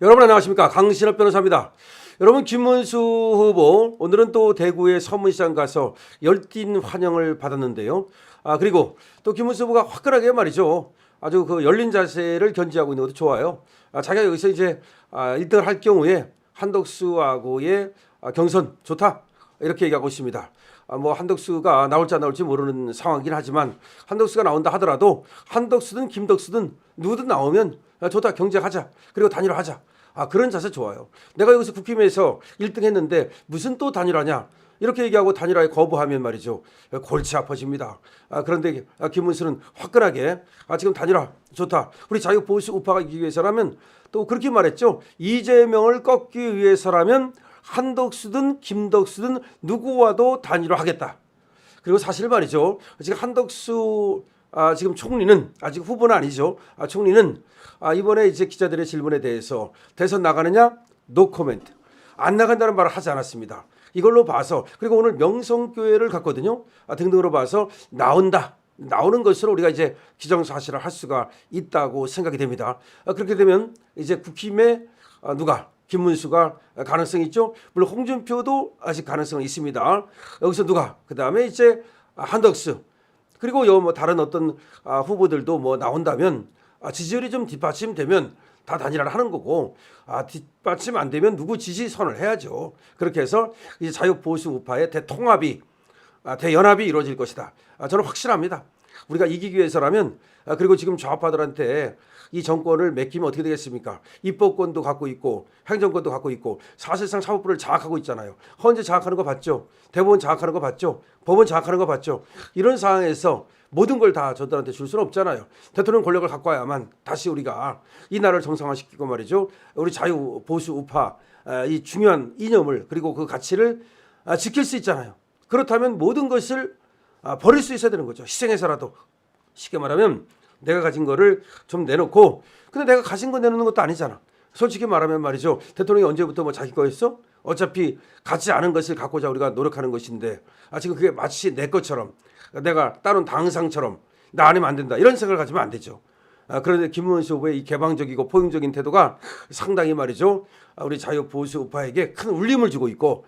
여러분 안녕하십니까? 강신업 변호사입니다. 여러분 김문수 후보 오늘은 또 대구의 서문시장 가서 열띤 환영을 받았는데요. 그리고 또 김문수 후보가 화끈하게 말이죠. 아주 그 열린 자세를 견지하고 있는 것도 좋아요. 자기가 여기서 이제 1등을 할 경우에 한덕수하고의 경선 좋다 이렇게 얘기하고 있습니다. 뭐 한덕수가 나올지 안 나올지 모르는 상황이긴 하지만 한덕수가 나온다 하더라도 한덕수든 김덕수든 누구든 나오면 좋다 경쟁하자 그리고 단일화하자 그런 자세 좋아요. 내가 여기서 국힘에서 1등 했는데 무슨 또 단일화냐 이렇게 얘기하고 단일화에 거부하면 말이죠 골치 아파집니다. 그런데 김문수는 화끈하게 지금 단일화 좋다 우리 자유 보수 우파가 이기기 위해서라면 또 그렇게 말했죠. 이재명을 꺾기 위해서라면 한덕수든 김덕수든 누구와도 단일화하겠다. 그리고 사실 말이죠. 지금 한덕수 지금 총리는 아직 후보는 아니죠. 총리는 이번에 이제 기자들의 질문에 대해서 대선 나가느냐 노 코멘트 안 나간다는 말을 하지 않았습니다. 이걸로 봐서 그리고 오늘 명성교회를 갔거든요. 등등으로 봐서 나오는 것으로 우리가 이제 기정사실을 할 수가 있다고 생각이 됩니다. 그렇게 되면 이제 국힘에 누가 김문수가 가능성이 있죠. 물론 홍준표도 아직 가능성은 있습니다. 여기서 누가 그다음에 이제 한덕수 그리고 뭐 다른 어떤 후보들도 뭐 나온다면 지지율이 좀 뒷받침되면 다 단일화를 하는 거고 뒷받침 안 되면 누구 지지선을 해야죠. 그렇게 해서 이제 자유보수 우파의 대통합이 대연합이 이루어질 것이다. 저는 확실합니다. 우리가 이기기 위해서라면 그리고 지금 좌파들한테 이 정권을 맡기면 어떻게 되겠습니까? 입법권도 갖고 있고 행정권도 갖고 있고 사실상 사법부를 장악하고 있잖아요. 헌재 장악하는 거 봤죠? 대법원 장악하는 거 봤죠? 법원 장악하는 거 봤죠? 이런 상황에서 모든 걸 다 저들한테 줄 수는 없잖아요. 대통령 권력을 갖고 와야만 다시 우리가 이 나라를 정상화시키고 말이죠. 우리 자유 보수 우파 이 중요한 이념을 그리고 그 가치를 지킬 수 있잖아요. 그렇다면 모든 것을 버릴 수 있어야 되는 거죠. 희생해서라도. 쉽게 말하면 내가 가진 거를 좀 내놓고 근데 내가 가진 거 내놓는 것도 아니잖아. 솔직히 말하면 말이죠. 대통령이 언제부터 뭐 자기 거였어? 어차피 갖지 않은 것을 갖고자 우리가 노력하는 것인데 지금 그게 마치 내 것처럼 내가 따른 당상처럼 나 아니면 안 된다 이런 생각을 가지면 안 되죠. 그런데 김문수 후보의 이 개방적이고 포용적인 태도가 상당히 말이죠. 우리 자유 보수 우파에게 큰 울림을 주고 있고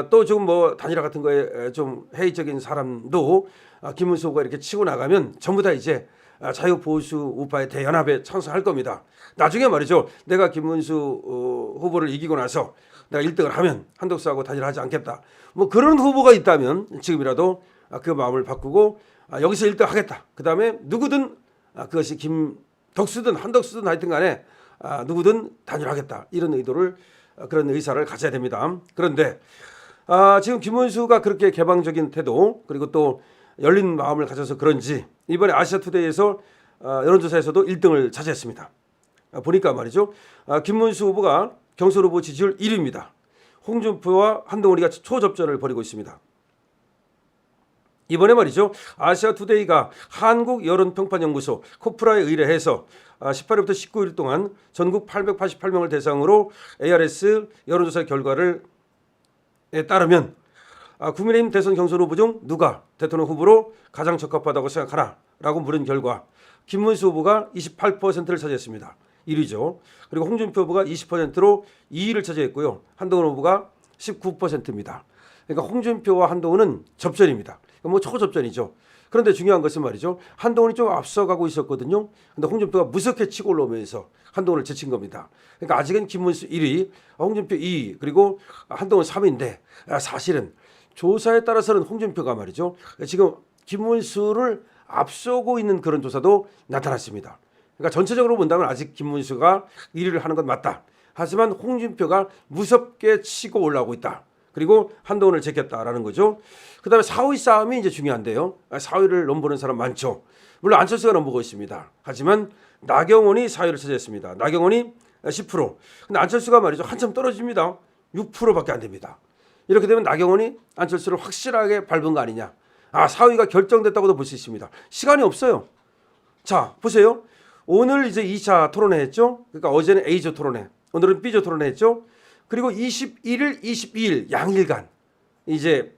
또 좀 뭐 단일화 같은 거에 좀 회의적인 사람도 김문수 후보가 이렇게 치고 나가면 전부 다 이제 자유 보수 우파의 대연합에 찬성할 겁니다. 나중에 말이죠. 내가 김문수 후보를 이기고 나서 내가 1등을 하면 한덕수하고 단일화하지 않겠다. 뭐 그런 후보가 있다면 지금이라도 그 마음을 바꾸고 여기서 1등 하겠다. 그다음에 누구든 그것이 김덕수든 한덕수든 하여튼 간에 누구든 단일화하겠다. 이런 의도를 그런 의사를 가져야 됩니다. 그런데 지금 김문수가 그렇게 개방적인 태도 그리고 또 열린 마음을 가져서 그런지 이번에 아시아투데이에서 여론조사에서도 1등을 차지했습니다. 보니까 말이죠. 김문수 후보가 경선 후보 지지율 1위입니다. 홍준표와 한동훈이가 초접전을 벌이고 있습니다. 이번에 말이죠. 아시아투데이가 한국여론평판연구소 코프라에 의뢰해서 18일부터 19일 동안 전국 888명을 대상으로 ARS 여론조사 결과를 따르면 국민의힘 대선 경선 후보 중 누가 대통령 후보로 가장 적합하다고 생각하나? 라고 물은 결과 김문수 후보가 28%를 차지했습니다. 1위죠. 그리고 홍준표 후보가 20%로 2위를 차지했고요. 한동훈 후보가 19%입니다. 그러니까 홍준표와 한동훈은 접전입니다. 뭐 초접전이죠. 그런데 중요한 것은 말이죠. 한동훈이 좀 앞서가고 있었거든요. 근데 홍준표가 무섭게 치고 올라오면서 한동훈을 제친 겁니다. 그러니까 아직은 김문수 1위, 홍준표 2위, 그리고 한동훈 3위인데 사실은 조사에 따라서는 홍준표가 말이죠. 지금 김문수를 앞서고 있는 그런 조사도 나타났습니다. 그러니까 전체적으로 본다면 아직 김문수가 1위를 하는 건 맞다. 하지만 홍준표가 무섭게 치고 올라오고 있다. 그리고 한동훈을 제꼈다라는 거죠. 그다음에 4위 싸움이 이제 중요한데요. 4위를 넘보는 사람 많죠. 물론 안철수가 넘보고 있습니다. 하지만 나경원이 4위를 차지했습니다. 나경원이 10%. 근데 안철수가 말이죠. 한참 떨어집니다. 6%밖에 안 됩니다. 이렇게 되면 나경원이 안철수를 확실하게 밟은 거 아니냐. 4위가 결정됐다고도 볼 수 있습니다. 시간이 없어요. 자, 보세요. 오늘 이제 2차 토론회 했죠. 그러니까 어제는 A조 토론회, 오늘은 B조 토론회 했죠. 그리고 21일, 22일 양일간 이제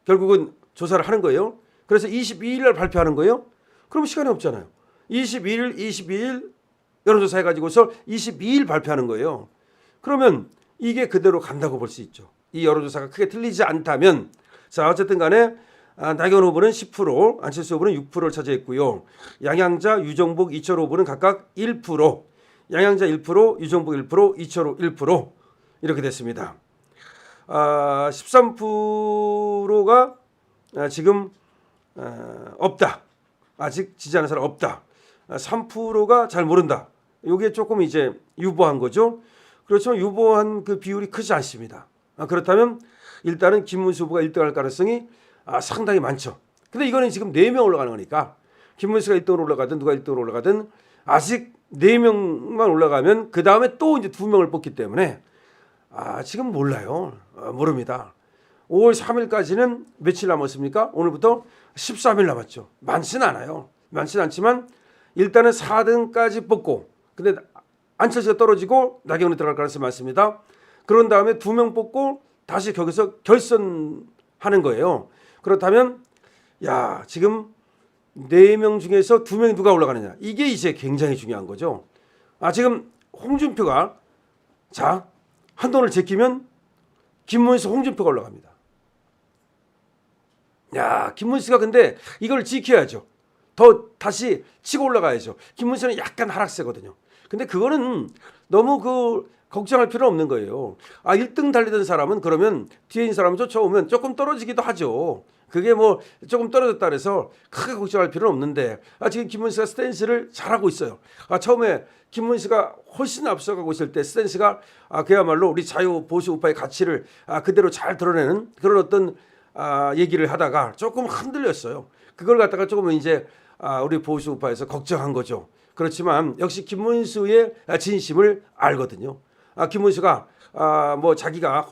결국은 조사를 하는 거예요. 그래서 22일 날 발표하는 거예요. 그럼 시간이 없잖아요. 21일, 22일 여론조사 해가지고서 22일 발표하는 거예요. 그러면 이게 그대로 간다고 볼 수 있죠. 이 여론조사가 크게 틀리지 않다면, 자 어쨌든 간에 나경원 후보는 10%, 안철수 후보는 6%를 차지했고요. 양양자, 유정복, 이철호 후보는 각각 1%, 양양자 1%, 유정복 1%, 이철호 1% 이렇게 됐습니다. 13%가 지금 없다. 아직 지지하는 사람 없다. 3%가 잘 모른다. 이게 조금 이제 유보한 거죠. 그렇지만 유보한 그 비율이 크지 않습니다. 그렇다면 일단은 김문수 후보가 1등할 가능성이 상당히 많죠. 근데 이거는 지금 4명 올라가는 거니까 김문수가 1등으로 올라가든 누가 1등으로 올라가든 아직 4명만 올라가면 그 다음에 또 이제 2명을 뽑기 때문에 지금 몰라요. 모릅니다. 5월 3일까지는 며칠 남았습니까? 오늘부터 13일 남았죠. 많지는 않아요. 많지는 않지만 일단은 4등까지 뽑고, 근데 안철수가 떨어지고 나경원이 들어갈 가능성이 많습니다. 그런 다음에 2명 뽑고 다시 거기서 결선하는 거예요. 그렇다면 지금 4명 중에서 2명이 누가 올라가느냐, 이게 이제 굉장히 중요한 거죠. 지금 홍준표가 한돈을 제끼면 김문수, 홍준표가 올라갑니다. 김문수가 근데 이걸 지켜야죠. 더 다시 치고 올라가야죠. 김문수는 약간 하락세거든요. 근데 그거는 너무 걱정할 필요 없는 거예요. 1등 달리던 사람은 그러면 뒤에 있는 사람은 쫓아오면 조금 떨어지기도 하죠. 그게 뭐 조금 떨어졌다 그래서 크게 걱정할 필요는 없는데 지금 김문수가 스탠스를 잘하고 있어요. 처음에 김문수가 훨씬 앞서가고 있을 때 스탠스가 그야말로 우리 자유 보수 우파의 가치를 그대로 잘 드러내는 그런 어떤 얘기를 하다가 조금 흔들렸어요. 그걸 갖다가 조금 이제 우리 보수 우파에서 걱정한 거죠. 그렇지만 역시 김문수의 진심을 알거든요. 김문수가 뭐 자기가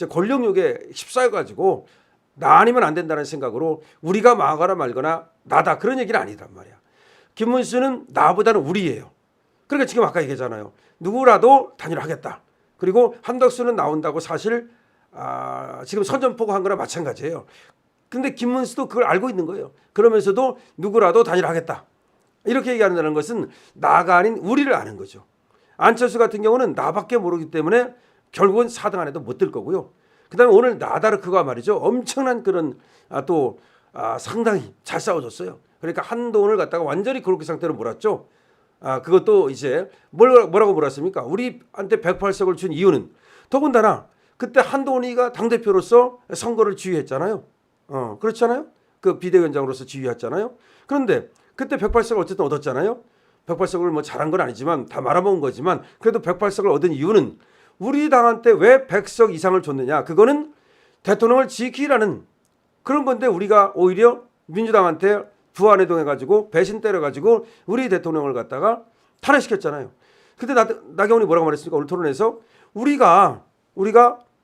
권력욕에 휩싸여가지고 나 아니면 안 된다는 생각으로 우리가 망하거나 말거나 나다 그런 얘기는 아니란 말이야. 김문수는 나보다는 우리예요. 그러니까 지금 아까 얘기했잖아요. 누구라도 단일화하겠다. 그리고 한덕수는 나온다고 사실 지금 선전포고한 거랑 마찬가지예요. 근데 김문수도 그걸 알고 있는 거예요. 그러면서도 누구라도 단일화하겠다. 이렇게 얘기한다는 것은 나가 아닌 우리를 아는 거죠. 안철수 같은 경우는 나밖에 모르기 때문에 결국은 4등 안에도 못 들 거고요. 그 다음에 오늘 나다르크가 말이죠. 엄청난 그런 상당히 잘 싸워줬어요. 그러니까 한동훈을 갖다가 완전히 그렇게 상태로 몰았죠. 그것도 이제 뭐라고 몰았습니까? 우리한테 108석을 준 이유는 더군다나 그때 한동훈이가 당대표로서 선거를 지휘했잖아요. 그렇잖아요. 그 비대위원장으로서 지휘했잖아요. 그런데 그때 108석을 어쨌든 얻었잖아요. 108석을 뭐 잘한 건 아니지만 다 말아먹은 거지만 그래도 108석을 얻은 이유는 우리 당한테 왜 100석 이상을 줬느냐. 그거는 대통령을 지키라는 그런 건데 우리가 오히려 민주당한테 부안해동해가지고 배신 때려가지고 우리 대통령을 갖다가 탄핵시켰잖아요. 그때 나경원이 뭐라고 말했습니까? 오늘 토론에서 우리가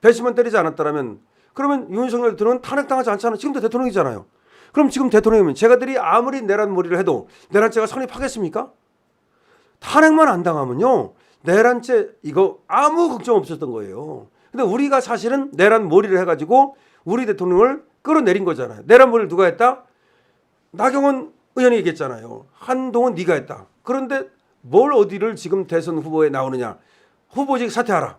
배신만 때리지 않았다면 그러면 윤석열 대통령은 탄핵당하지 않잖아요. 지금도 대통령이잖아요. 그럼 지금 대통령이면 제가들이 아무리 내란몰이를 해도 내란죄가 성립하겠습니까? 탄핵만 안 당하면요. 내란죄 이거 아무 걱정 없었던 거예요. 근데 우리가 사실은 내란몰이를 해가지고 우리 대통령을 끌어내린 거잖아요. 내란몰이를 누가 했다? 나경원 의원이 얘기했잖아요. 한동훈 네가 했다. 그런데 뭘 어디를 지금 대선 후보에 나오느냐. 후보직 사퇴하라.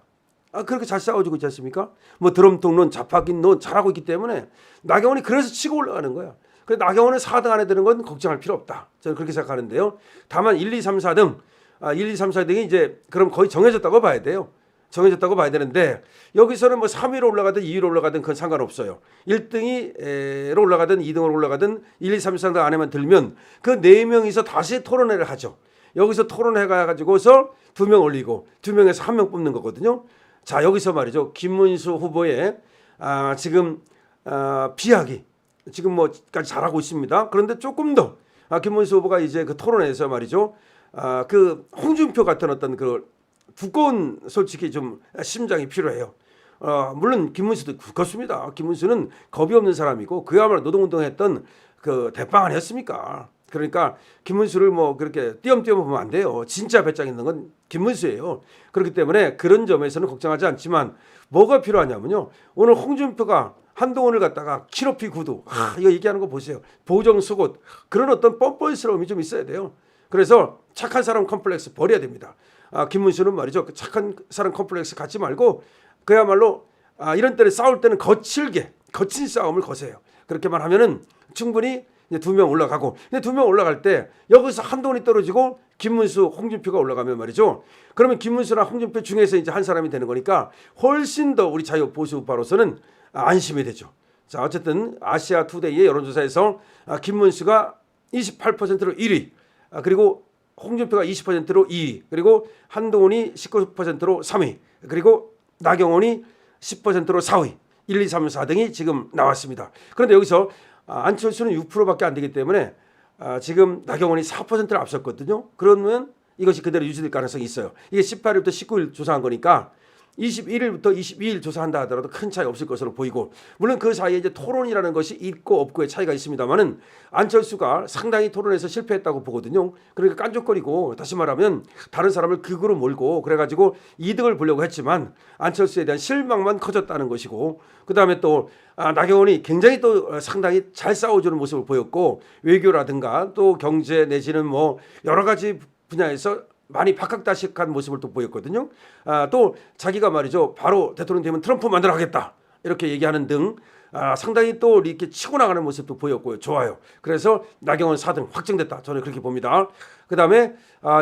그렇게 잘 싸워주고 있지 않습니까? 뭐 드럼통론, 자파긴론 잘하고 있기 때문에 나경원이 그래서 치고 올라가는 거야. 그래서 나경원은 4등 안에 드는 건 걱정할 필요 없다. 저는 그렇게 생각하는데요. 다만 1, 2, 3, 4등 1, 2, 3, 4등이 이제 그럼 거의 정해졌다고 봐야 돼요. 정해졌다고 봐야 되는데 여기서는 뭐 3위로 올라가든 2위로 올라가든 그건 상관없어요. 1등으로 올라가든 2등으로 올라가든 1, 2, 3, 4등 안에만 들면 그 4명이서 다시 토론회를 하죠. 여기서 토론회가 가지고서 2명 올리고 2명에서 1명 뽑는 거거든요. 자 여기서 말이죠. 김문수 후보의 지금 비하기 지금 뭐까지 잘하고 있습니다. 그런데 조금 더 김문수 후보가 이제 그 토론회에서 말이죠. 그 홍준표 같은 어떤 그 두꺼운 솔직히 좀 심장이 필요해요. 물론 김문수도 두껍습니다. 김문수는 겁이 없는 사람이고 그야말로 노동운동했던 그 대빵 아니었습니까? 그러니까 김문수를 뭐 그렇게 띄엄띄엄 보면 안 돼요. 진짜 배짱 있는 건 김문수예요. 그렇기 때문에 그런 점에서는 걱정하지 않지만 뭐가 필요하냐면요. 오늘 홍준표가 한동훈을 갖다가 키높이 구두 이거 얘기하는 거 보세요. 보정속옷 그런 어떤 뻔뻔스러움이 좀 있어야 돼요. 그래서 착한 사람 컴플렉스 버려야 됩니다. 김문수는 말이죠. 그 착한 사람 컴플렉스 갖지 말고 그야말로 이런 때는 싸울 때는 거친 싸움을 거세요. 그렇게만 하면은 충분히 이제 2명 올라가고, 근데 2명 올라갈 때 여기서 한동훈이 떨어지고 김문수, 홍준표가 올라가면 말이죠. 그러면 김문수나 홍준표 중에서 이제 한 사람이 되는 거니까 훨씬 더 우리 자유 보수파로서는 안심이 되죠. 자, 어쨌든 아시아 투데이의 여론조사에서 김문수가 28%로 1위, 그리고 홍준표가 20%로 2위, 그리고 한동훈이 19%로 3위, 그리고 나경원이 10%로 4위, 1, 2, 3, 4등이 지금 나왔습니다. 그런데 여기서 안철수는 6%밖에 안 되기 때문에 지금 나경원이 4%를 앞섰거든요. 그러면 이것이 그대로 유지될 가능성이 있어요. 이게 18일부터 19일 조사한 거니까 21일부터 22일 조사한다 하더라도 큰 차이 없을 것으로 보이고, 물론 그 사이에 이제 토론이라는 것이 있고 없고의 차이가 있습니다만은 안철수가 상당히 토론에서 실패했다고 보거든요. 그러니까 깐족거리고, 다시 말하면 다른 사람을 극으로 몰고 그래가지고 이득을 보려고 했지만 안철수에 대한 실망만 커졌다는 것이고, 그 다음에 또 나경원이 굉장히 또 상당히 잘 싸워주는 모습을 보였고, 외교라든가 또 경제 내지는 뭐 여러 가지 분야에서 많이 박학다식한 모습을 또 보였거든요. 또 자기가 말이죠, 바로 대통령 되면 트럼프 만들어 가겠다 이렇게 얘기하는 등 상당히 또 이렇게 치고 나가는 모습도 보였고요. 좋아요. 그래서 나경원 4등 확정됐다. 저는 그렇게 봅니다. 그 다음에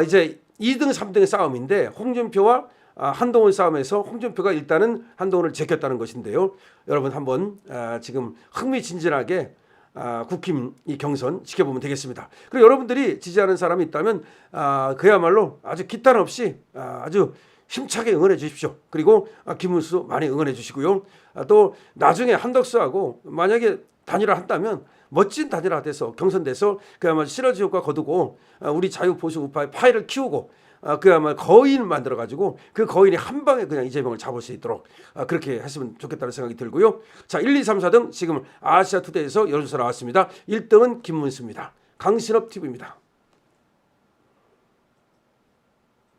이제 2등, 3등의 싸움인데 홍준표와 한동훈 싸움에서 홍준표가 일단은 한동훈을 제꼈다는 것인데요. 여러분 한번 지금 흥미진진하게 국힘 이 경선 지켜보면 되겠습니다. 그리고 여러분들이 지지하는 사람이 있다면 그야말로 아주 기탄 없이 아주 힘차게 응원해 주십시오. 그리고 김문수 많이 응원해 주시고요. 또 나중에 한덕수하고 만약에 단일화 한다면 멋진 단일화 돼서 경선돼서 그야말로 시너지 효과 거두고 우리 자유보수 우파의 파이를 키우고 그야말로 거인 만들어 가지고 그 거인이 한 방에 그냥 이재명을 잡을 수 있도록 그렇게 했으면 좋겠다는 생각이 들고요. 자, 1, 2, 3, 4등 지금 아시아 투데이에서 여론조사 나왔습니다. 1등은 김문수입니다. 강신업 TV입니다.